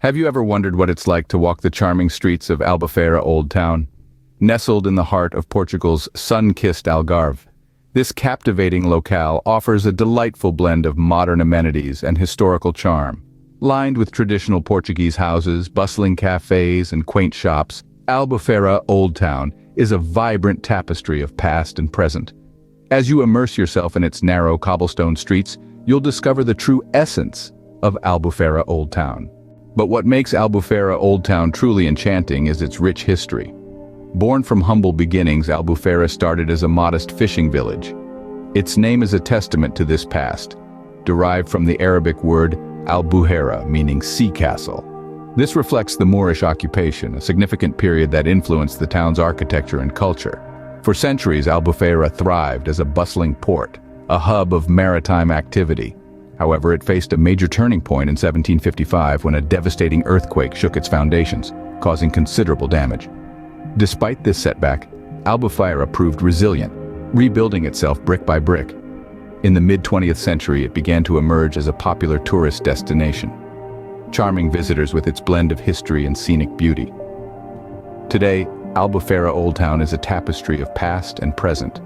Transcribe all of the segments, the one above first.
Have you ever wondered what it's like to walk the charming streets of Albufeira Old Town? Nestled in the heart of Portugal's sun-kissed Algarve, this captivating locale offers a delightful blend of modern amenities and historical charm. Lined with traditional Portuguese houses, bustling cafes, and quaint shops, Albufeira Old Town is a vibrant tapestry of past and present. As you immerse yourself in its narrow cobblestone streets, you'll discover the true essence of Albufeira Old Town. But what makes Albufeira Old Town truly enchanting is its rich history. Born from humble beginnings, Albufeira started as a modest fishing village. Its name is a testament to this past, derived from the Arabic word Albufeira, meaning sea castle. This reflects the Moorish occupation, a significant period that influenced the town's architecture and culture. For centuries, Albufeira thrived as a bustling port, a hub of maritime activity. However, it faced a major turning point in 1755 when a devastating earthquake shook its foundations, causing considerable damage. Despite this setback, Albufeira proved resilient, rebuilding itself brick by brick. In the mid-20th century, it began to emerge as a popular tourist destination, charming visitors with its blend of history and scenic beauty. Today, Albufeira Old Town is a tapestry of past and present,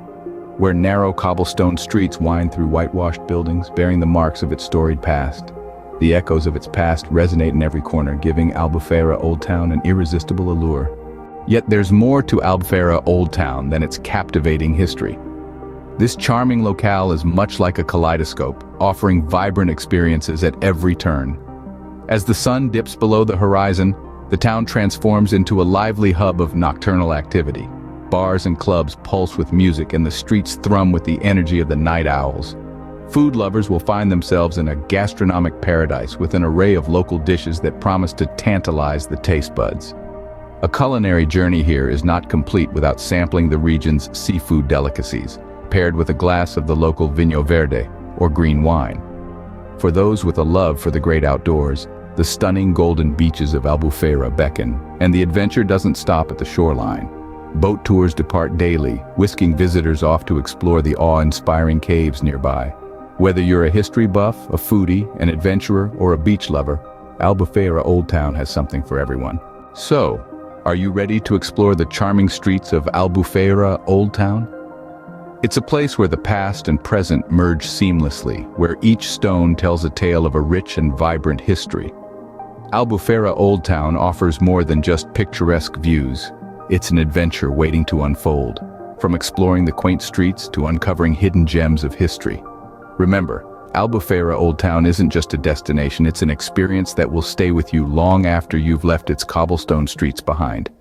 where narrow cobblestone streets wind through whitewashed buildings bearing the marks of its storied past. The echoes of its past resonate in every corner, giving Albufeira Old Town an irresistible allure. Yet there's more to Albufeira Old Town than its captivating history. This charming locale is much like a kaleidoscope, offering vibrant experiences at every turn. As the sun dips below the horizon, the town transforms into a lively hub of nocturnal activity. Bars and clubs pulse with music, and the streets thrum with the energy of the night owls. Food lovers will find themselves in a gastronomic paradise with an array of local dishes that promise to tantalize the taste buds. A culinary journey here is not complete without sampling the region's seafood delicacies, paired with a glass of the local vinho verde, or green wine. For those with a love for the great outdoors, the stunning golden beaches of Albufeira beckon, and the adventure doesn't stop at the shoreline. Boat tours depart daily, whisking visitors off to explore the awe-inspiring caves nearby. Whether you're a history buff, a foodie, an adventurer, or a beach lover, Albufeira Old Town has something for everyone. So, are you ready to explore the charming streets of Albufeira Old Town? It's a place where the past and present merge seamlessly, where each stone tells a tale of a rich and vibrant history. Albufeira Old Town offers more than just picturesque views. It's an adventure waiting to unfold, from exploring the quaint streets to uncovering hidden gems of history. Remember, Albufeira Old Town isn't just a destination, it's an experience that will stay with you long after you've left its cobblestone streets behind.